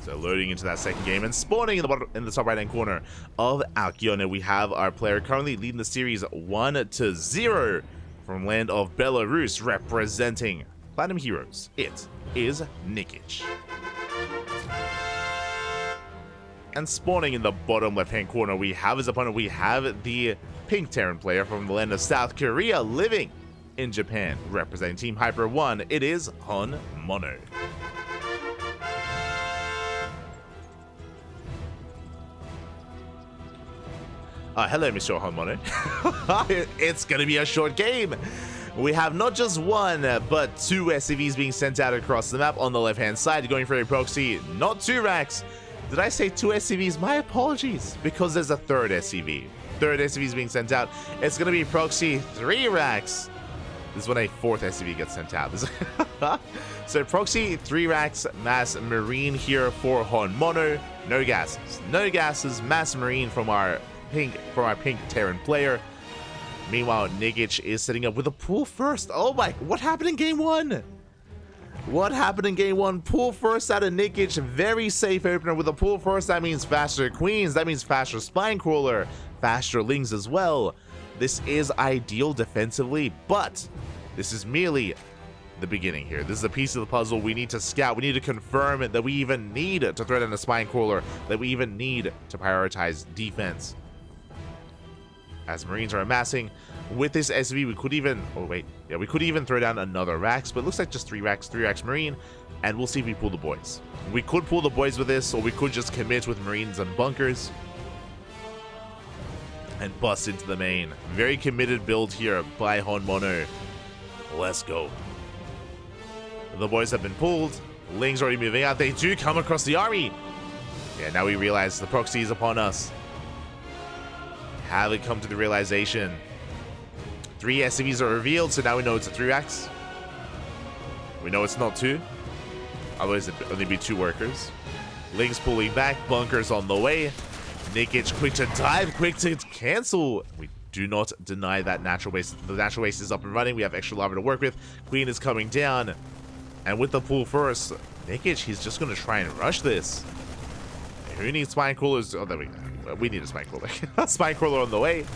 So loading into that second game and spawning in the top right hand corner of Alkione, we have our player currently leading the series 1-0 from land of Belarus, representing Platinum Heroes. It is Nikich. And spawning in the bottom left hand corner, we have his opponent. We have the pink Terran player from the land of South Korea, living in Japan, representing Team Hyper 1. It is HonMonO. Hello, Mr. HonMonO. It's going to be a short game. We have not just one, but two SCVs being sent out across the map on the left-hand side, going for a proxy, not 2 racks. Did I say 2 SCVs? My apologies, because there's a third SCV. Third SCV is being sent out. It's going to be proxy 3 racks. This is when a 4th SCV gets sent out. So proxy 3 racks, mass marine here for HonMonO. No gases. No gases, mass marine from our pink Terran player. Meanwhile, Nikich is setting up with a pool first. Oh my, what happened in game 1? What happened in game 1? Pool first out of Nikich. Very safe opener with a pool first. That means faster queens. That means faster spine crawler. Faster lings as well. This is ideal defensively, but this is merely the beginning here. This is a piece of the puzzle we need to scout. We need to confirm that we even need to thread in a spine crawler, that we even need to prioritize defense. As Marines are amassing with this SV, we could even, we could even throw down another racks, but it looks like just 3 racks Marine, and we'll see if we pull the boys. We could pull the boys with this, or we could just commit with Marines and bunkers and bust into the main. Very committed build here by HonMonO. Let's go. The boys have been pulled. Ling's already moving out. They do come across the army. Yeah, now we realize the proxy is upon us. Haven't come to the realization. 3 SCVs are revealed, so now we know it's a 3 racks. We know it's not 2. Otherwise, it'd only be 2 workers. Ling's pulling back. Bunkers on the way. Nikich quick to dive, quick to cancel. We do not deny that natural base. The natural base is up and running. We have extra lava to work with. Queen is coming down. And with the pool first, Nikich, he's just going to try and rush this. Who needs spine crawlers? Oh, there we go. We need a spine crawler. Spine crawler on the way.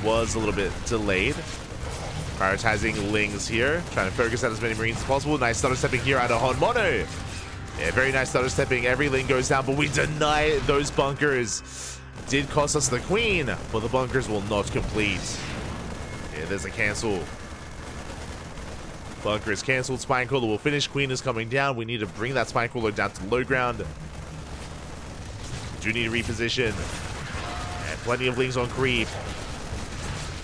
Was a little bit delayed. Prioritizing Lings here. Trying to focus on as many Marines as possible. Nice stutter stepping here out of HonMonO. Yeah, very nice stutter stepping. Every Ling goes down, but we deny those bunkers. Did cost us the Queen, but the bunkers will not complete. Yeah, there's a cancel. Bunker is cancelled. Spine crawler will finish. Queen is coming down. We need to bring that spine crawler down to low ground. Do need to reposition. And plenty of Lings on creep.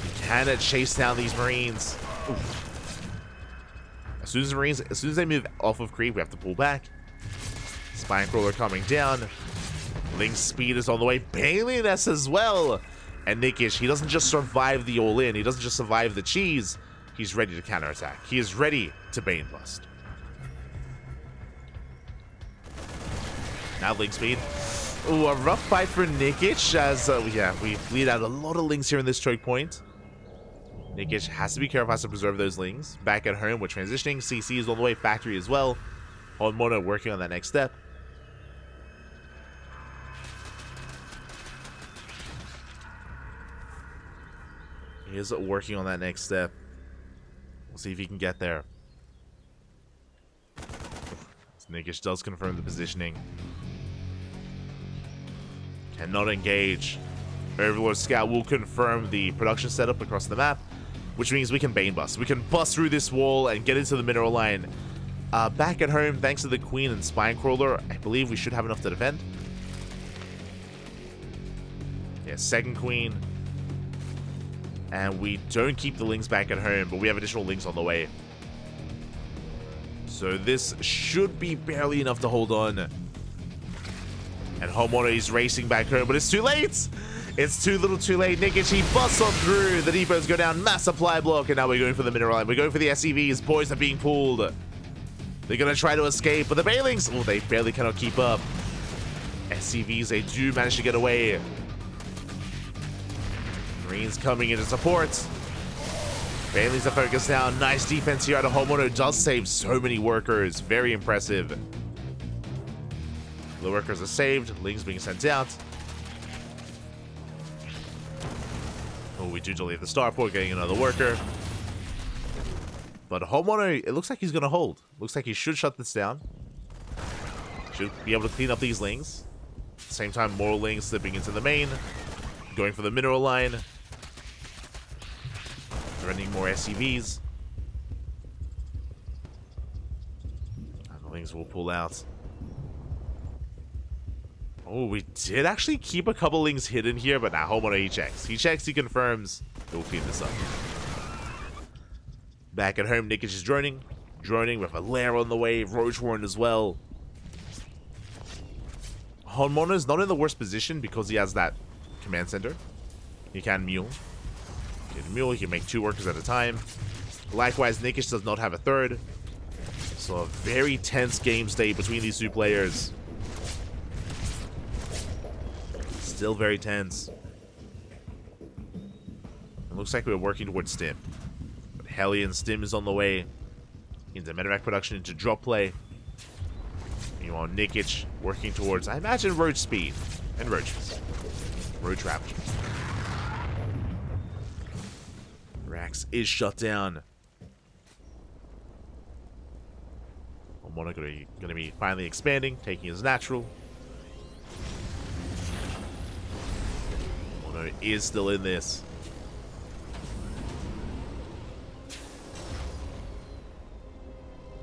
We can chase down these Marines. Oof. As soon as they move off of creep, we have to pull back. Spine crawler coming down. Ling's speed is on the way. Baliness as well. And Nikich, he doesn't just survive the all-in. He doesn't just survive the cheese. He's ready to counterattack. He is ready to Bane Bust. Now Ling speed. Ooh, a rough fight for Nikich as, we bleed out a lot of Lings here in this choke point. Nikich has to be careful, has to preserve those Lings. Back at home, we're transitioning. CC is on the way, factory as well. HonMonO working on that next step. He is working on that next step. We'll see if he can get there. Nikich does confirm the positioning. Cannot engage. Overlord Scout will confirm the production setup across the map, which means we can Bane Bust. We can bust through this wall and get into the mineral line. Back at home, thanks to the Queen and Spine Crawler, I believe we should have enough to defend. Yeah, second Queen. And we don't keep the Lings back at home, but we have additional Lings on the way. So this should be barely enough to hold on. And HonMonO is racing back home, but it's too late! It's too little too late. Nikich, he busts on through. The depots go down. Mass supply block. And now we're going for the mineral line. We're going for the SCVs. Boys are being pulled. They're going to try to escape. But the Bailings, oh, they barely cannot keep up. SCVs, they do manage to get away. Marines coming into support. Bailey's the focus now. Nice defense here out of HonMonO. Does save so many workers. Very impressive. The workers are saved. Ling's being sent out. Oh, we do delete the starport, getting another worker. But HonMonO, it looks like he's going to hold. Looks like he should shut this down. Should be able to clean up these Lings. At the same time, more Lings slipping into the main. Going for the mineral line. Threatening more SCVs. And the Lings will pull out. Oh, we did actually keep a couple Lings hidden here, but now HonMonO, he checks. He checks, he confirms. He'll clean this up. Back at home, Nikich is droning. Droning with a lair on the way. Roach Warren as well. HonMonO is not in the worst position because he has that command center. He can mule. He can make 2 workers at a time. Likewise, Nikich does not have a third. So a very tense game state between these two players. Still very tense. It looks like we're working towards Stim. But Hellion Stim is on the way. Into medevac production, into drop play. Meanwhile, Nikich working towards, I imagine, Roach speed. And Roaches. Roach Raptor. Rax is shut down. HonMonO gonna be finally expanding, taking his natural. HonMonO is still in this.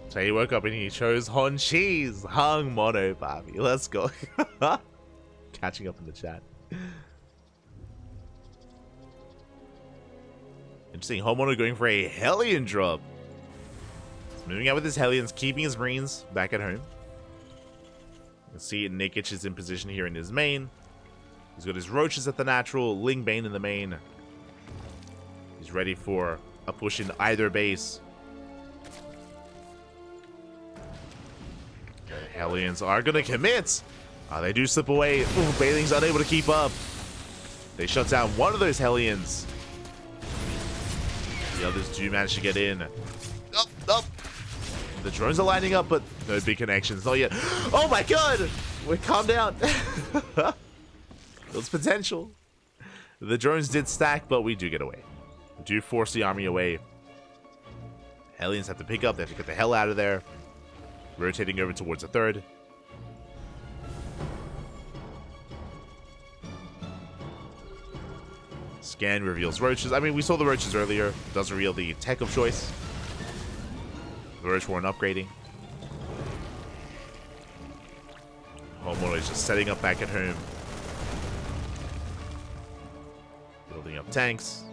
So he woke up and he chose Hon Cheese. HonMonO, Bobby. Let's go. Catching up in the chat. Interesting. HonMonO going for a Hellion drop. Moving out with his Hellions, keeping his Marines back at home. You can see Nikich is in position here in his main. He's got his Roaches at the natural, Ling Bane in the main. He's ready for a push in either base. The Hellions are going to commit. They do slip away. Ooh, Bailing's unable to keep up. They shut down one of those Hellions. The others do manage to get in. Oh, oh. The drones are lining up, but no big connections. Not yet. Oh my god! We're calm down. There's potential. The drones did stack, but we do get away. We do force the army away. Hellions have to pick up. They have to get the hell out of there. Rotating over towards a third. Scan reveals Roaches. I mean, we saw the Roaches earlier. It does reveal the tech of choice. The Roach weren't upgrading. HonMonO is just setting up back at home. Building up tanks.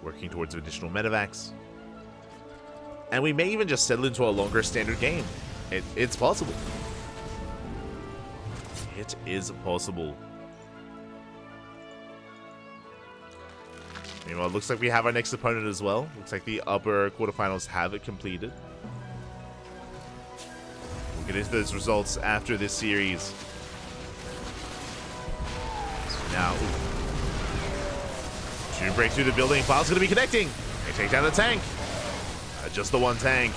Working towards additional medevacs. And we may even just settle into a longer standard game. It's possible. It is possible. Meanwhile, it looks like we have our next opponent as well. Looks like the upper quarterfinals have it completed. We'll get into those results after this series. So now, to break through the building, File's going to be connecting. They take down the tank. Just the one tank.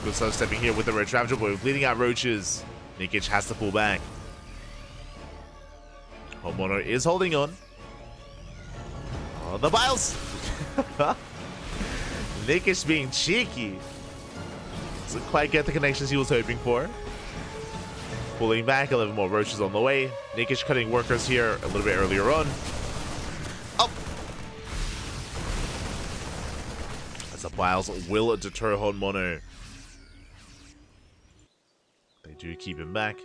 Good stepping here with the Roach Ravager, but bleeding out Roaches. Nikich has to pull back. HonMonO is holding on. Oh, the Biles! Nikich being cheeky. Doesn't quite get the connections he was hoping for. Pulling back, 11 more Roaches on the way. Nikich cutting workers here a little bit earlier on. Oh! As the Biles will deter HonMonO. They do keep him back.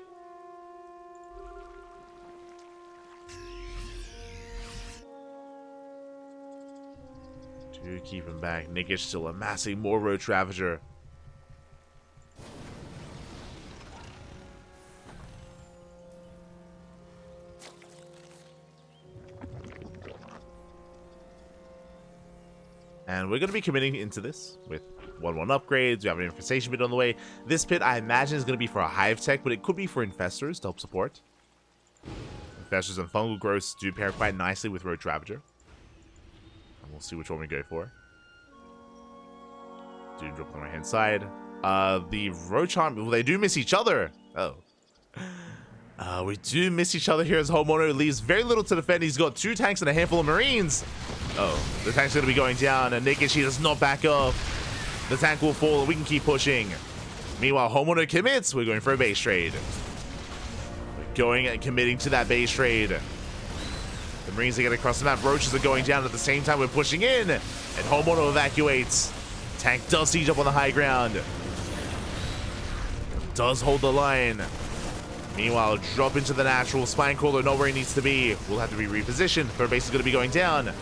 Do keep him back. Nikich still amassing more Roach Ravager. And we're going to be committing into this with 1-1 upgrades. We have an infestation pit on the way. This pit, I imagine, is going to be for a hive tech, but it could be for infestors to help support. Infestors and Fungal Growths do pair quite nicely with Roach Ravager. And we'll see which one we go for. Doom Drop on the right hand side. The Roach Army, well, they do miss each other. Oh. We do miss each other here as HonMonO leaves very little to defend. He's got 2 tanks and a handful of Marines. Oh, the tank's going to be going down, and Nikich, he does not back up. The tank will fall, and we can keep pushing. Meanwhile, HonMonO commits. We're going for a base trade. We're going and committing to that base trade. The Marines are getting across the map. Roaches are going down at the same time. We're pushing in, and HonMonO evacuates. Tank does siege up on the high ground. Does hold the line. Meanwhile, drop into the natural. Spine Crawler not where he needs to be. Will have to be repositioned. Third base is going to be going down.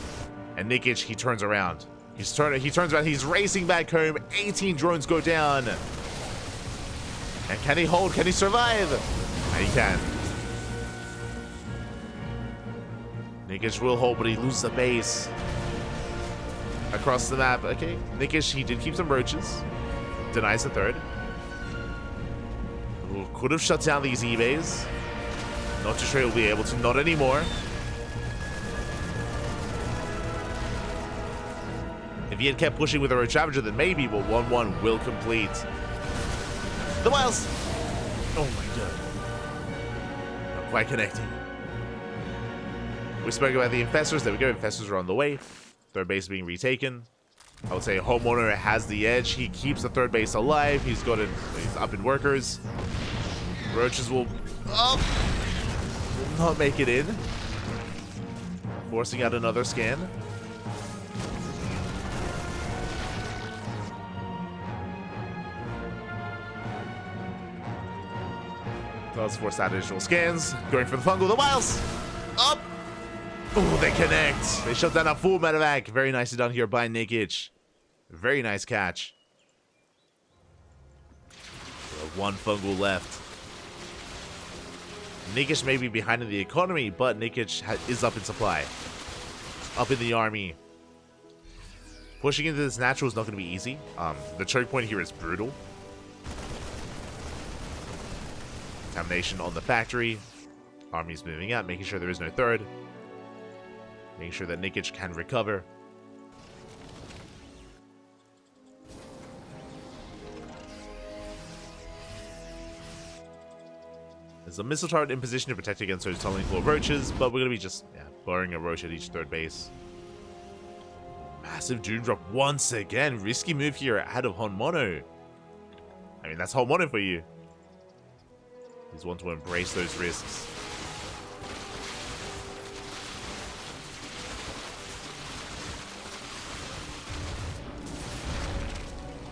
And Nikich, he turns around. He turns around. He's racing back home. 18 drones go down. And can he hold? Can he survive? And he can. Nikich will hold, but he loses the base. Across the map. Okay. Nikich, he did keep some roaches. Denies the third. Could have shut down these eBays. Not too sure he'll be able to. Not anymore. If he had kept pushing with a Roach Ravager, then maybe, but 1-1 will complete. The Miles! Oh my god. Not quite connecting. We spoke about the Infestors. There we go. Infestors are on the way. Third base being retaken. I would say HonMonO has the edge. He keeps the third base alive. He's got it. He's up in workers. Roaches will not make it in. Forcing out another scan. Does force out additional scans. Going for the fungal. The Miles! Up! Oh, they connect. They shut down a full medevac. Very nicely done here by Nikich. Very nice catch. One fungal left. Nikich may be behind in the economy, but Nikich is up in supply. Up in the army. Pushing into this natural is not going to be easy. The choke point here is brutal. Contamination on the factory. Army's moving out, making sure there is no third. Making sure that Nikich can recover. There's a missile turret in position to protect against those tunneling floor roaches, but we're going to be just burrowing a roach at each third base. Massive Doom Drop once again. Risky move here ahead of HonMonO. I mean, that's HonMonO for you. He's one to embrace those risks.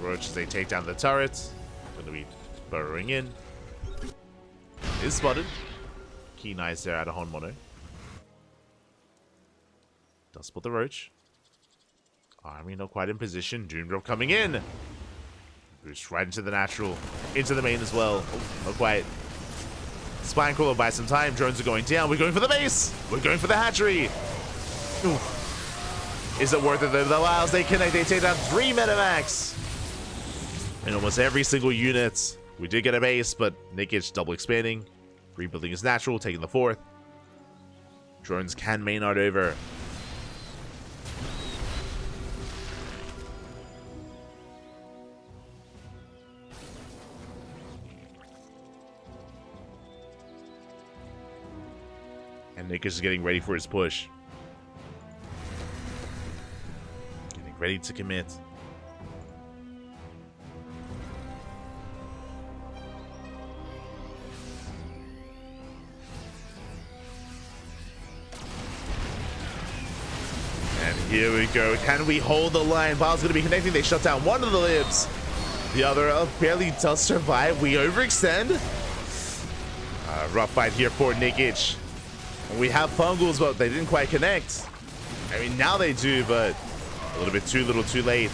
Roaches, they take down the turret. Going to be burrowing in. Is spotted. Keen eyes there out of HonMonO. Does spot the roach. Army not quite in position. Doom Drop coming in. Boost right into the natural. Into the main as well. Oh, not quite. Spine Crawler buys some time. Drones are going down. We're going for the base. We're going for the hatchery. Ooh. Is it worth it though? The Wiles, they connect. They take down 3 medevacs. In almost every single unit. We did get a base, but Nikich double expanding. Rebuilding is natural, taking the 4th. Drones can Maynard over. And Nikich is getting ready for his push. Getting ready to commit. Here we go. Can we hold the line? Baal's going to be connecting. They shut down one of the libs. The other barely does survive. We overextend. Rough fight here for Nikich. We have fungals, but they didn't quite connect. I mean, now they do, but a little bit too little too late.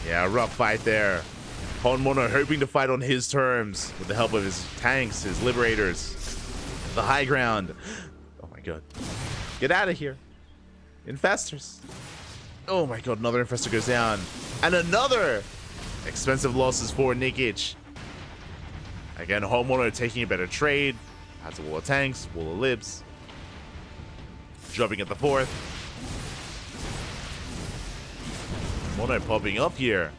Yeah, rough fight there. HonMonO hoping to fight on his terms with the help of his tanks, his liberators. The high ground. Oh my god. Get out of here. Infestors. Oh my god, another infestor goes down. And another expensive losses for Nikich. Again, HonMonO taking a better trade. Has a wall of tanks, wall of libs. Jumping at the fourth. Mono popping up here.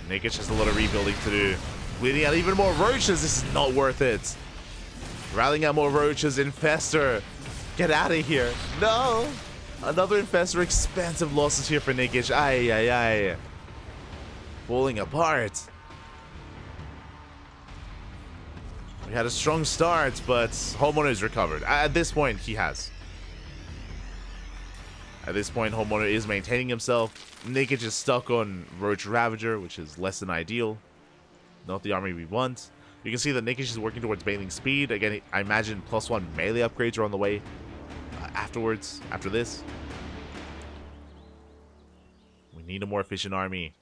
Nikich has a lot of rebuilding to do. Bleeding out even more roaches. This is not worth it. Rallying out more roaches. Infestor. Get out of here. No. Another Infestor. Expensive losses here for Nikich. Ay, ay, ay. Falling apart. We had a strong start, but HonMonO is recovered. At this point, he has. At this point, HonMonO is maintaining himself. Nikich is stuck on Roach Ravager, which is less than ideal. Not the army we want. You can see that Nikich is working towards bailing speed. Again, I imagine +1 melee upgrades are on the way afterwards, after this. We need a more efficient army.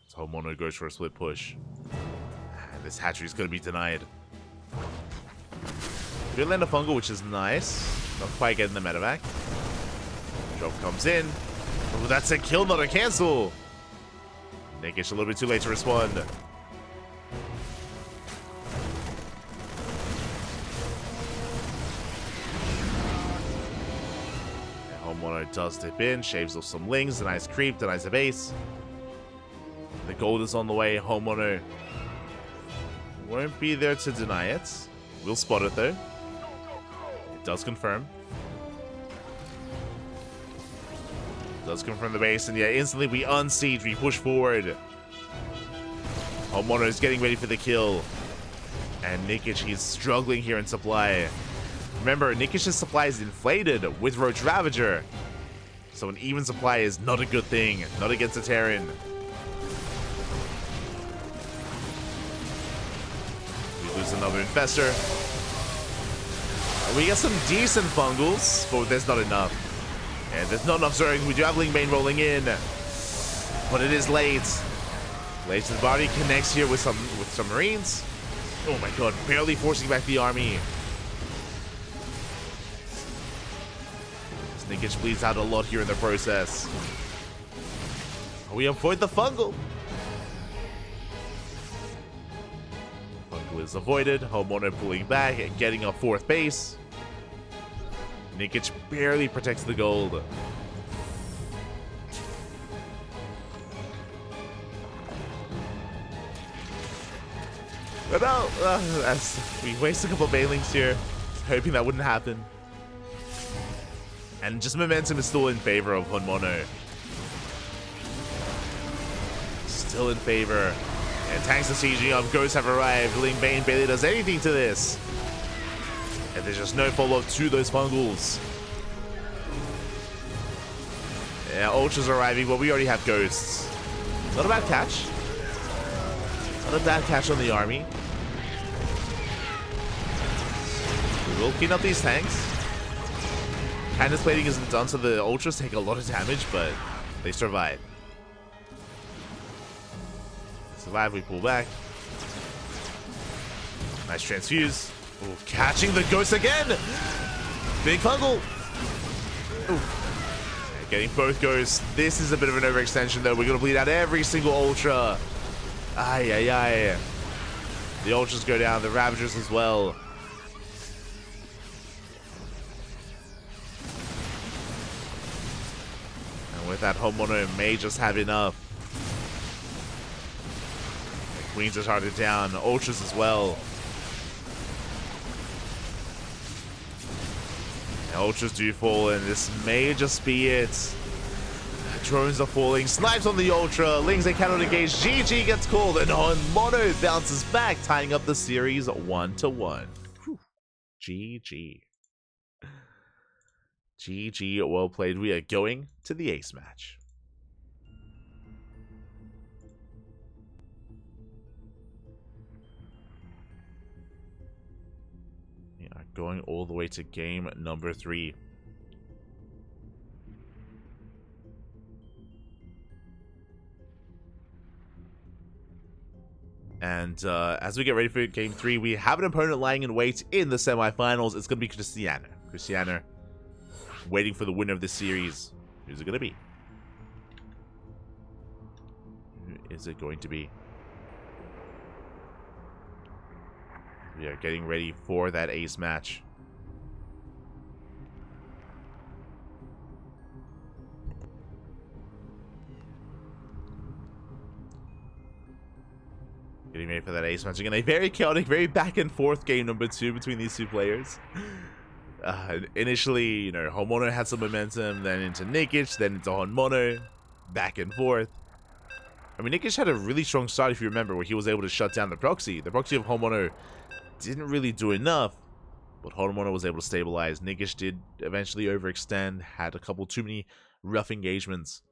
So HonMonO goes for a split push. And this hatchery is going to be denied. We did land a fungal, which is nice. Not quite getting the medevac. Drop comes in. Oh, that's a kill, not a cancel. Nikich a little bit too late to respond. And HonMonO does dip in, shaves off some lings, denies creep, denies a base. The gold is on the way. HonMonO won't be there to deny it. We'll spot it though. It does confirm. Does confirm the base, and yeah, instantly we unsiege, we push forward. HonMonO is getting ready for the kill. And Nikich, he's struggling here in supply. Remember, Nikich's supply is inflated with Roach Ravager. So an even supply is not a good thing. Not against a Terran. We lose another Infestor. We get some decent fungals, but there's not enough. And there's not enough Zerg. We do have Lingbane rolling in. But it is late. Late to the body, connects here with some Marines. Oh my god, barely forcing back the army. Nikich bleeds out a lot here in the process. We avoid the fungal. Fungal is avoided. HonMonO pulling back and getting a fourth base. Nikich barely protects the gold. But no, we waste a couple of bailings here, hoping that wouldn't happen. And just momentum is still in favor of HonMonO. Still in favor. And tanks are sieging up, ghosts have arrived. Lingbane barely does anything to this. And there's just no follow-up to those fungals. Yeah, Ultra's arriving, but we already have ghosts. Not a bad catch. Not a bad catch on the army. We will clean up these tanks. Candace plating isn't done, so the Ultras take a lot of damage, but they survive. Survive, we pull back. Nice transfuse. Ooh, catching the ghost again! Big fungal! Ooh. Okay, getting both ghosts. This is a bit of an overextension, though. We're gonna bleed out every single Ultra. Ay, ay, ay. The Ultras go down, the Ravagers as well. With that, HonMonO may just have enough. Queens is hearted down. Ultras as well. The Ultras do fall, and this may just be it. Drones are falling. Snipes on the Ultra. Lings they cannot engage. GG gets called, and HonMonO bounces back, tying up the series 1-1. GG. GG, well played. We are going to the ace match. We are going all the way to game number 3. And as we get ready for game 3, we have an opponent lying in wait in the semifinals. It's going to be Cristiano. Cristiano waiting for the winner of this series. Who's it going to be? is it going to be? We are getting ready for that ace match. Getting ready for that ace match again. A very chaotic, very back and forth game number 2 between these two players. Initially, you know, HonMonO had some momentum, then into Nikich, then into HonMonO, back and forth. I mean, Nikich had a really strong start, if you remember, where he was able to shut down the proxy. The proxy of HonMonO didn't really do enough, but HonMonO was able to stabilize. Nikich did eventually overextend, had a couple too many rough engagements,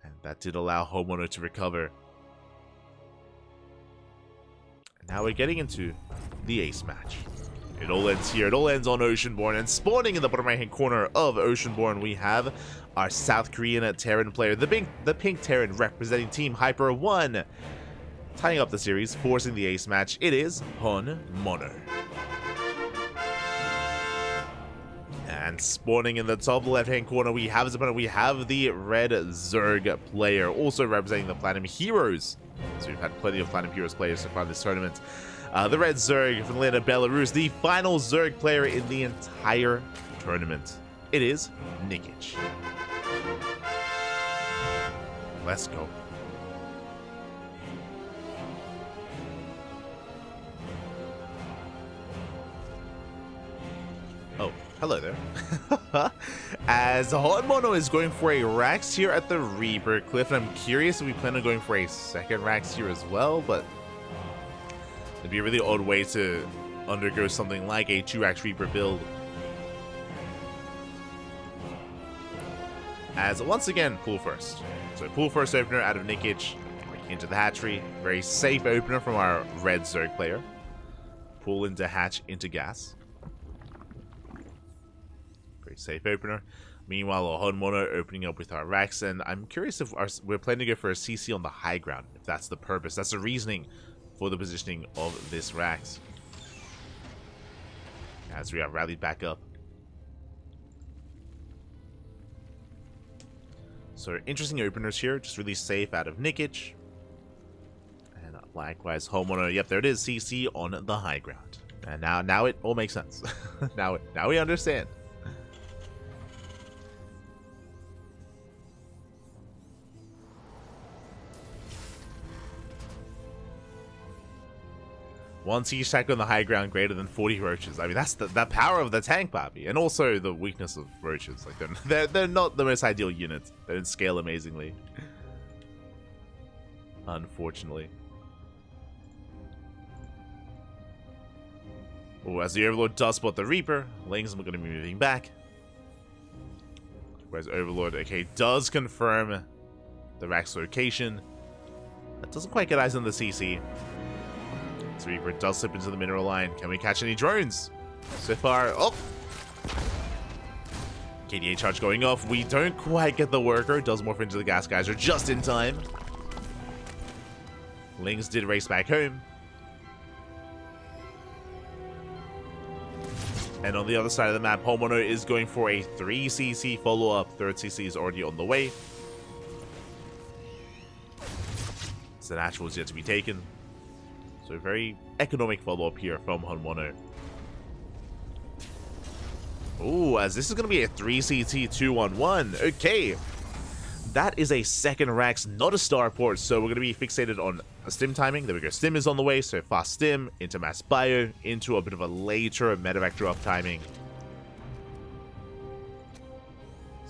and that did allow HonMonO to recover. Now we're getting into the ace match. It all ends here. It all ends on Oceanborn. And spawning in the bottom right-hand corner of Oceanborn, we have our South Korean Terran player, the pink Terran representing Team Hyper 1. Tying up the series, forcing the ace match, it is HonMonO. And spawning in the top left-hand corner, we have his opponent. We have the red Zerg player, also representing the Platinum Heroes. So we've had plenty of Platinum Heroes players so far in this tournament. The red Zerg from the land of Belarus, the final Zerg player in the entire tournament. It is Nikich. Let's go. Oh, hello there. As HonMonO is going for a Rax here at the Reaper Cliff, and I'm curious if we plan on going for a second Rax here as well, but it'd be a really odd way to undergo something like a 2-Rax Reaper build. As once again, pool first. So pool first opener out of Nikich into the hatchery. Very safe opener from our red Zerg player. Pool into hatch into gas. Very safe opener. Meanwhile, HonMonO opening up with our Rax, and I'm curious if we're planning to go for a CC on the high ground. If that's the purpose, that's the reasoning for the positioning of this Rax. As we are rallied back up. So interesting openers here, just really safe out of Nikich. And likewise HonMonO, yep, there it is, CC on the high ground. And now it all makes sense. now we understand. One siege stack on the high ground greater than 40 roaches. I mean, that's the power of the tank, Bobby, and also the weakness of roaches. Like they're not the most ideal units. They don't scale amazingly, unfortunately. Oh, as the Overlord does spot the Reaper, Lings are going to be moving back. Whereas Overlord, okay, does confirm the Rax location. That doesn't quite get eyes on the CC. So Reaper does slip into the mineral line. Can we catch any drones? So far, oh! KDA charge going off. We don't quite get the worker. Does morph into the gas geyser just in time. Lings did race back home. And on the other side of the map, HonMonO is going for a 3cc follow-up. Third CC is already on the way. So natural is yet to be taken. So very economic follow-up here from HonMonO. Ooh, as this is going to be a 3CT 2-1-1. Okay. That is a second Rax, not a starport, so we're going to be fixated on a stim timing. There we go. Stim is on the way, so fast stim, into mass bio, into a bit of a later medevac drop timing.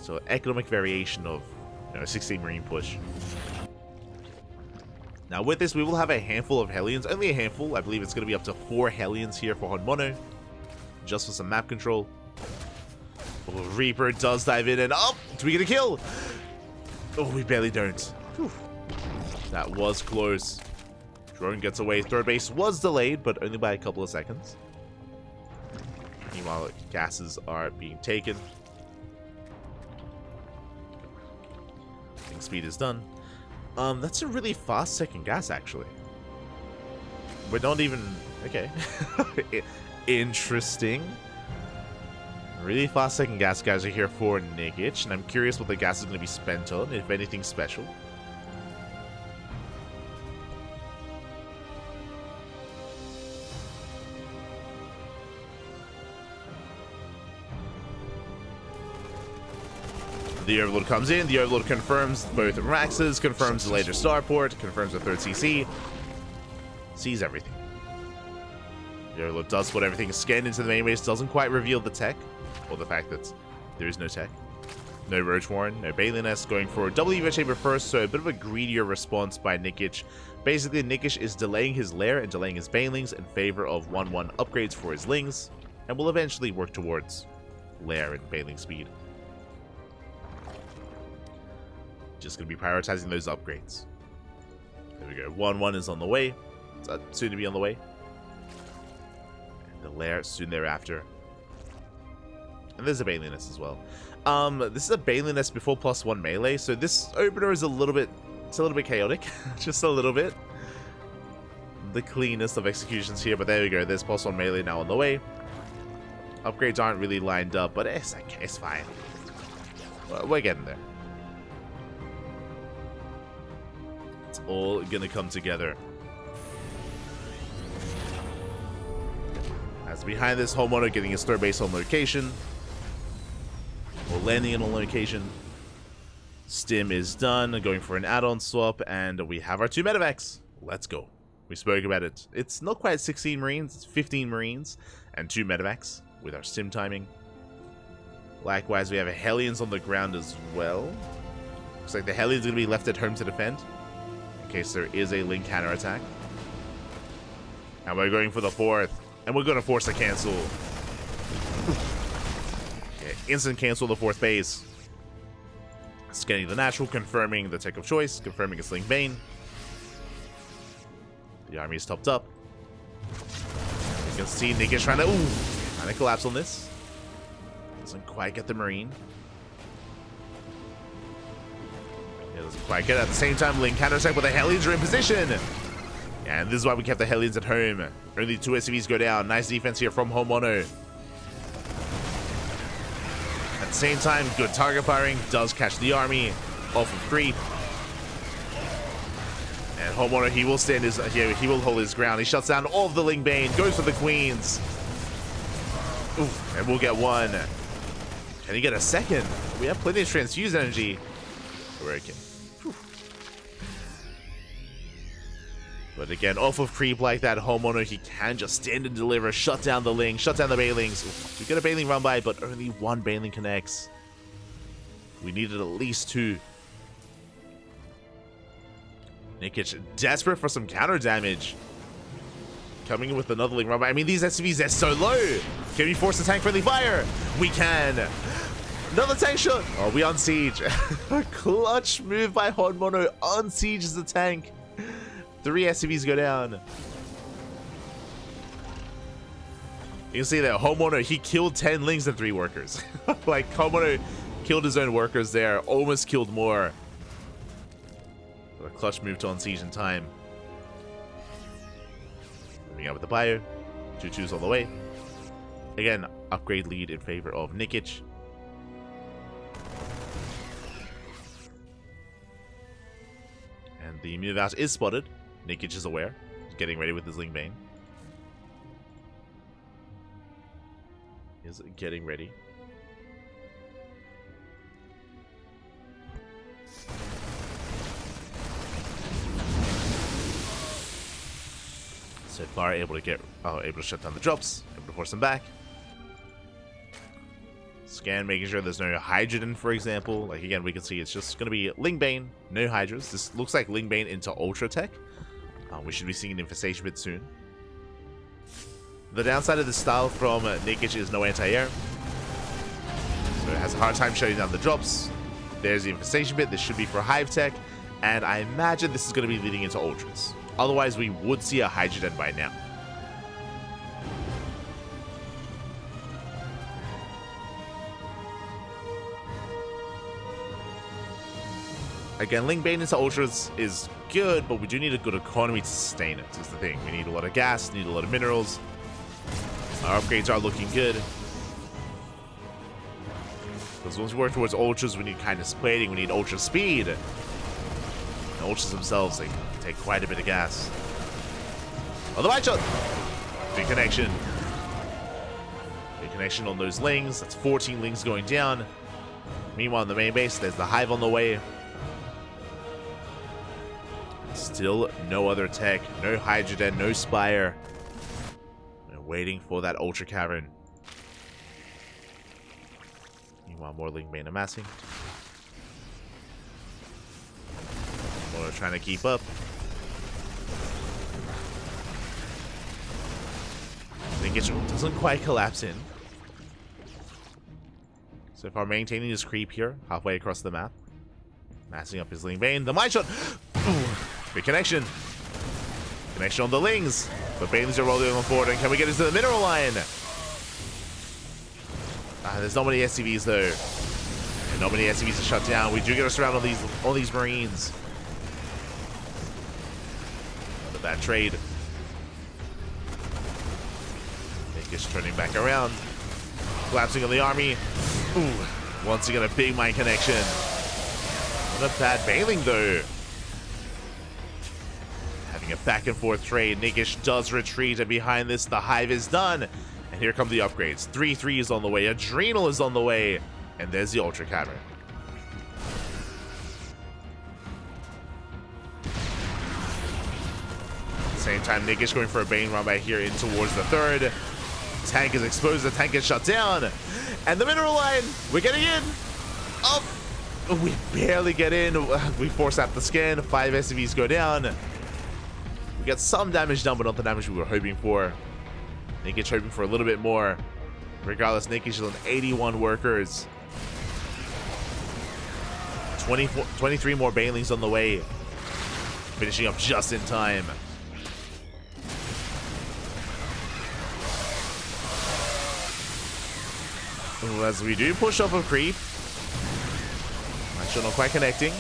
So economic variation of, you know, 16 marine push. Now with this, we will have a handful of Hellions. Only a handful. I believe it's going to be up to 4 Hellions here for HonMonO. Just for some map control. Oh, Reaper does dive in and... Oh! Do we get a kill? Oh, we barely don't. Whew. That was close. Drone gets away. Third base was delayed, but only by a couple of seconds. Meanwhile, gases are being taken. I think speed is done. That's a really fast second gas, actually. We're not even... Okay. Interesting. Really fast second gas guys are here for Nikich, and I'm curious what the gas is going to be spent on, if anything special. The Overlord comes in. The Overlord confirms both Maxes, confirms the later starport, confirms the third CC. Sees everything. The Overlord does put everything scanned into the main base. Doesn't quite reveal the tech, or the fact that there is no tech. No Roach Warren, no Baliness, going for double Evo Chamber first, so a bit of a greedier response by Nikich. Basically, Nikich is delaying his lair and delaying his Banelings in favor of 1-1 upgrades for his Lings, and will eventually work towards lair and Baneling speed. Just going to be prioritizing those upgrades. There we go, 1-1 is on the way, it's soon to be on the way. And the lair soon thereafter. And there's a Baliness as well. This is a Baliness before +1 melee, so this opener is a little bit chaotic, just a little bit. The cleanest of executions here, but there we go. There's +1 melee now on the way. Upgrades aren't really lined up, but it's okay, it's fine. We're getting there. It's all gonna come together. As behind this, HonMonO getting his third base on location. Or landing in a location. Stim is done, going for an add-on swap, and we have our 2 medevacs. Let's go. We spoke about it. It's not quite 16 Marines, it's 15 Marines, and 2 medevacs with our Stim timing. Likewise, we have Hellions on the ground as well. Looks like the Hellions are going to be left at home to defend, in case there is a Ling counterattack. And we're going for the 4th, and we're going to force a cancel. Instant cancel the 4th base. Scanning the natural, confirming the tech of choice, confirming it's Ling Bane. The army is topped up. You can see Nikich trying to collapse on this. Doesn't quite get the Marine. It doesn't quite get it. At the same time, Ling counterattack, but the Hellions are in position. And this is why we kept the Hellions at home. Only 2 SCVs go down. Nice defense here from HonMonO. At the same time, good target firing, does catch the army off of creep. And HonMonO, he will stand his, he will hold his ground. He shuts down all of the Ling Bane, goes for the Queens. Oof, and we'll get 1. Can he get a 2nd? We have plenty of transfuse energy. Working. But again, off of creep like that, HonMonO, he can just stand and deliver, shut down the Ling, shut down the Banelings. We get a Baneling run by, but only 1 Baneling connects. We needed at least 2. Nikich desperate for some counter damage. Coming in with another Ling run by. I mean, these SCVs, they're so low. Can we force a tank friendly fire? We can. Another tank shot. Oh, we unsiege. A clutch move by HonMonO. Unsieges the tank. 3 SCVs go down. You can see that HonMonO, he killed 10 Lings and 3 workers. Like, HonMonO killed his own workers there. Almost killed more. But a clutch move to unsiege in time. Moving out with the bio. 2-2s all the way. Again, upgrade lead in favor of Nikich. And the move out is spotted. Nikich is aware. He's getting ready with his Ling Bane. Is getting ready. So far, able to shut down the drops, able to force them back. Scan, making sure there's no Hydrogen, for example. Like, again, we can see it's just going to be Ling Bane, no Hydras. This looks like Ling Bane into Ultra Tech. We should be seeing an Infestation bit soon. The downside of this style from Nikich is no anti-air. So it has a hard time shutting down the drops. There's the Infestation bit. This should be for Hive Tech. And I imagine this is going to be leading into Ultras. Otherwise, we would see a Hydrogen by now. Again, Ling Bane into Ultras is good, but we do need a good economy to sustain it, is the thing. We need a lot of gas, need a lot of minerals. Our upgrades are looking good. Because once we work towards Ultras, we need Kindness Plating, we need Ultra Speed. And Ultras themselves, they take quite a bit of gas. Oh, the wide shot! Big connection. Big connection on those Lings. That's 14 Lings going down. Meanwhile, in the main base, there's the Hive on the way. Still no other tech, no Hydroden, no Spire. We're waiting for that Ultra Cavern. Meanwhile, more Ling Bane amassing. HonMonO trying to keep up. Nikich doesn't quite collapse in. So far, maintaining his creep here, halfway across the map. Massing up his Ling Bane. The Mind Shot! Ooh, big connection. Connection on the Lings. But Bane's are rolling on forward. And can we get into the Mineral Line? There's not many SCVs though. And not many SCVs to shut down. We do get us around on these Marines. But that trade. Nikich turning back around. Collapsing on the army. Ooh, once again a big mine connection. Not a bad bailing though. Having a back and forth trade. Nikich does retreat, and behind this the Hive is done. And here come the upgrades. 3-3 is on the way. Adrenal is on the way. And there's the Ultra Cavern. Same time, Nikich going for a Bane run by here in towards the third. Tank is exposed. The tank is shut down. And the Mineral Line. We're getting in. Up. We barely get in. We force out the scan. 5 SCVs go down. We get some damage done, but not the damage we were hoping for. Nikich hoping for a little bit more. Regardless, Nikich is on 81 workers. 23 more Banelings on the way. Finishing up just in time. Ooh, as we do push off of creep. Actually, not quite connecting.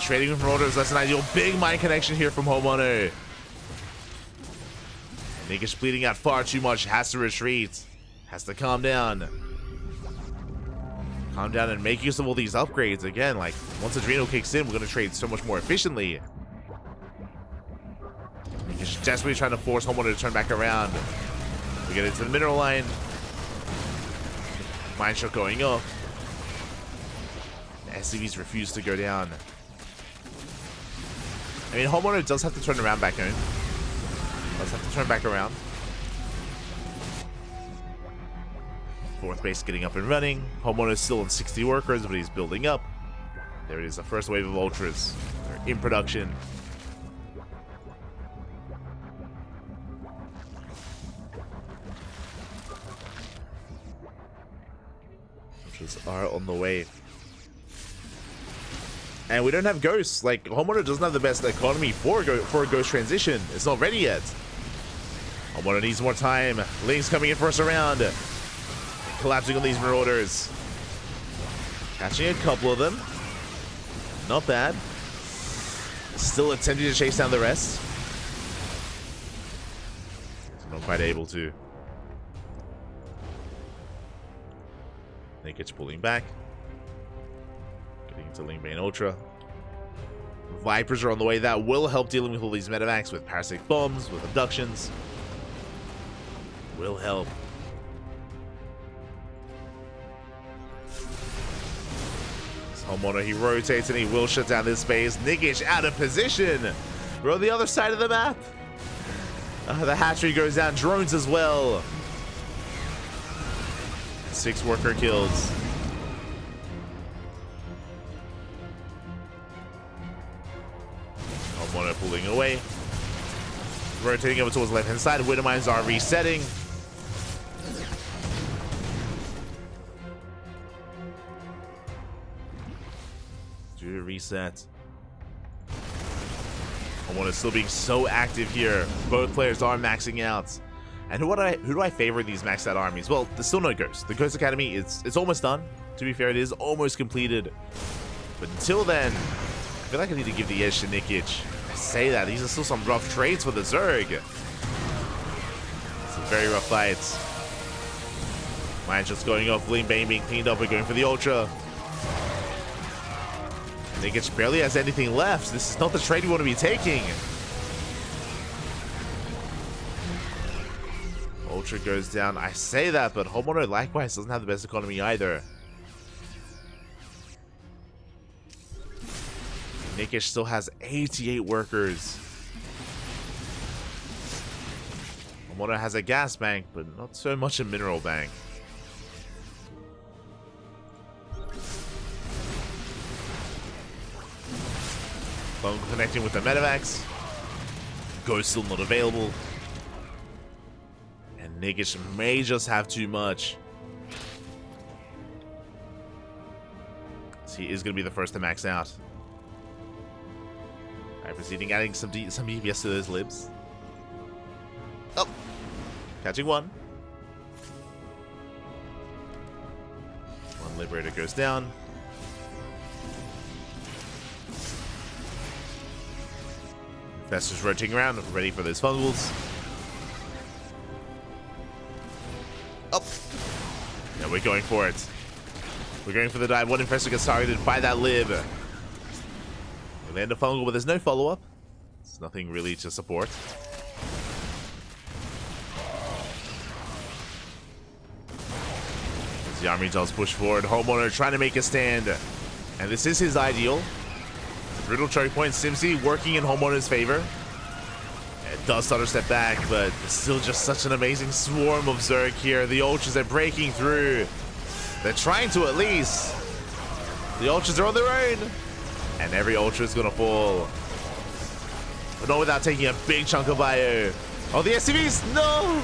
Trading from orders, that's an ideal. Big mine connection here from HonMonO. Nikich bleeding out far too much, has to retreat. Has to calm down. Calm down and make use of all these upgrades. Again, like, once Adrenal kicks in, we're going to trade so much more efficiently. Nikich desperately trying to force HonMonO to turn back around. We get into the Mineral Line. Mine shot going up. The SCVs refuse to go down. I mean, HonMonO does have to turn around back home. Let's have to turn back around. Fourth base getting up and running. HonMonO is still on 60 workers, but he's building up. There it is, the first wave of Ultras. They're in production. Ultras are on the way. And we don't have ghosts. Like, HonMonO doesn't have the best economy for a ghost transition. It's not ready yet. HonMonO needs more time. Ling's coming in first round. Collapsing on these Marauders. Catching a couple of them. Not bad. Still attempting to chase down the rest. Not quite able to. Nikich pulling back. Getting into Ling Bane Ultra. Vipers are on the way. That will help dealing with all these medevacs with parasitic bombs, with abductions. Will help. HonMonO, he rotates and he will shut down this base. Nikich out of position. We're on the other side of the map. The hatchery goes down. Drones as well. 6 worker kills. HonMonO pulling away. Rotating over towards the left-hand side. Widow mines are resetting. Do a reset. HonMonO still being so active here. Both players are maxing out. And who do I favor in these maxed out armies? Well, there's still no Ghost. The Ghost Academy, it's almost done. To be fair, it is almost completed. But until then, I feel like I need to give the edge to Nikich. I say that, these are still some rough trades for the Zerg. Some very rough fights. Mine just going off, Ling Bane being cleaned up and going for the Ultra. Nikich barely has anything left. This is not the trade you want to be taking. Ultra goes down. I say that, but HonMonO likewise doesn't have the best economy either. Nikich still has 88 workers. HonMonO has a gas bank, but not so much a mineral bank. Phone connecting with the medevacs. Ghost still not available. And Nikich may just have too much. So he is going to be the first to max out. Alright, proceeding, adding some DPS to those libs. Oh! Catching one. One Liberator goes down. Infestor's rotating around, ready for those fungals. Up. Yeah, we're going for it. We're going for the dive. One Infestor gets targeted by that lib. We land a fungal, but there's no follow-up. There's nothing really to support. As the army does push forward, HonMonO trying to make a stand. And this is his ideal. Brutal choke point, SimC working in HonMonO's favor. It does start a step back, but it's still just such an amazing swarm of Zerg here. The Ultras are breaking through. They're trying to at least. The Ultras are on their own. And every Ultra is going to fall. But not without taking a big chunk of bio. Oh, the SCVs! No!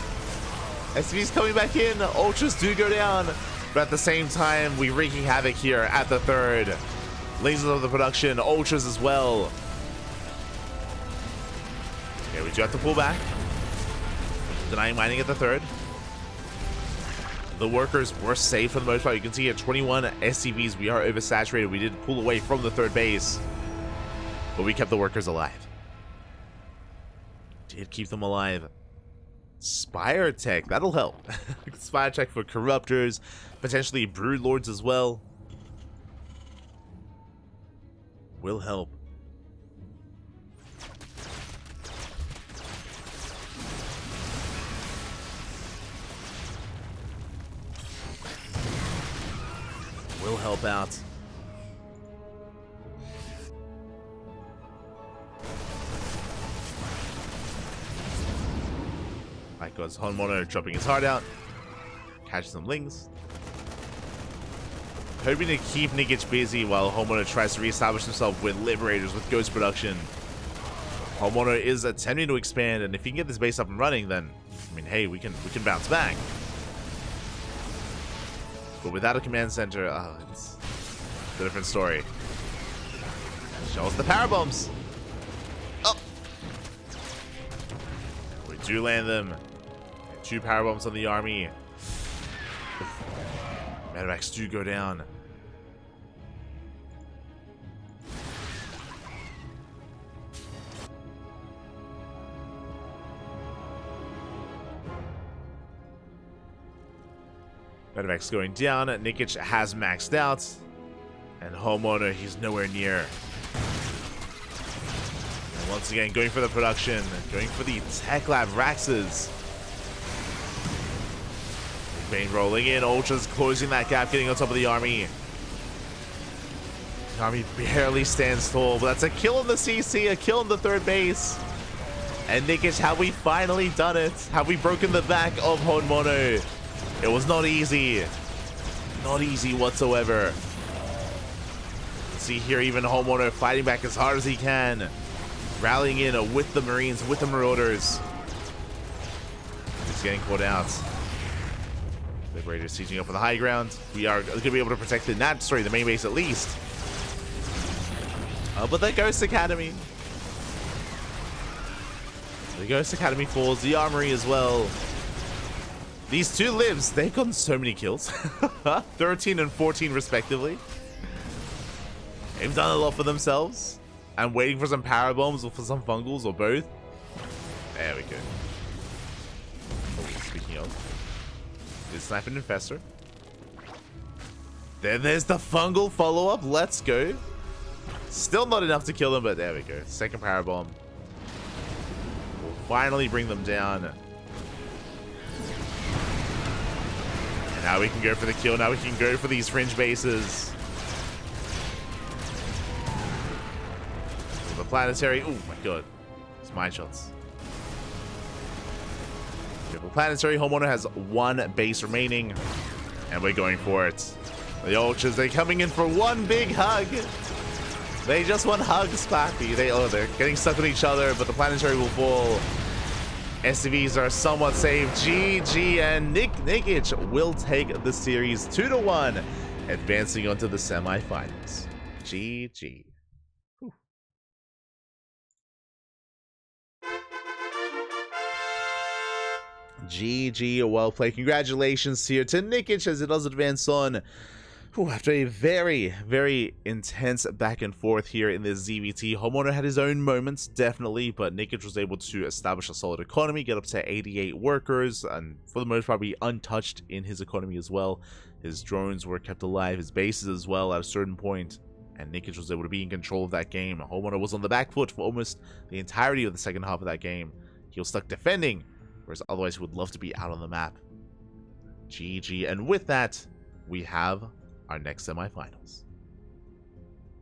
SCVs coming back in. Ultras do go down. But at the same time, we're wreaking havoc here at the third. Lasers of the production, Ultras as well. Okay, we do have to pull back. Denying mining at the third. The workers were safe for the most part. You can see at 21 SCVs, we are oversaturated. We did pull away from the third base, but we kept the workers alive. Did keep them alive. Spire Tech, that'll help. Spire Tech for Corruptors, potentially Brood Lords as well. Will help. Will help out. Like goes HonMonO dropping his heart out. Catch some lings. Hoping to keep Nikich busy while HonMonO tries to reestablish himself with Liberators, with Ghost production. HonMonO is attempting to expand, and if he can get this base up and running, then I mean, hey, we can bounce back. But without a command center, it's a different story. Show us the power bombs. Oh, we do land them. 2 power bombs on the army. Medevacs do go down. Medevacs going down. Nikich has maxed out. And HonMonO, he's nowhere near. And once again, going for the production. Going for the Tech Lab Raxes. Bane rolling in. Ultras closing that gap, getting on top of the army. The army barely stands tall, but that's a kill in the CC, a kill in the third base. And Nikich, have we finally done it? Have we broken the back of HonMonO? It was not easy. Not easy whatsoever. See here, even HonMonO fighting back as hard as he can. Rallying in with the Marines, with the Marauders. He's getting caught out. Liberator sieging up on the high ground. We are going to be able to protect the the main base at least. But the Ghost Academy. The Ghost Academy falls. The Armory as well. These 2 libs, they've gotten so many kills. 13 and 14 respectively. They've done a lot for themselves. I'm waiting for some power bombs or for some fungals or both. There we go. Oh, speaking of, is sniping Infestor. Then there's the fungal follow-up. Let's go. Still not enough to kill them, but there we go. Second power bomb. We'll finally bring them down. And now we can go for the kill. Now we can go for these fringe bases. planetary. Oh my god. It's mine shots. Beautiful planetary. HonMonO has one base remaining. And we're going for it. The Ultras, they're coming in for one big hug. They just want hugs, Pappy. They're getting stuck with each other, but the planetary will fall. SCVs are somewhat safe. GG, and Nikich will take the series 2-1, advancing onto the semifinals. GG. Whew. GG, well played. Congratulations here to Nikich as it does advance on. After a very, very intense back and forth here in this ZVT, HonMonO had his own moments, definitely, but Nikich was able to establish a solid economy, get up to 88 workers, and for the most part be untouched in his economy as well. His drones were kept alive, his bases as well at a certain point, and Nikich was able to be in control of that game. HonMonO was on the back foot for almost the entirety of the second half of that game. He was stuck defending, whereas otherwise he would love to be out on the map. GG, and with that, we have our next semifinals.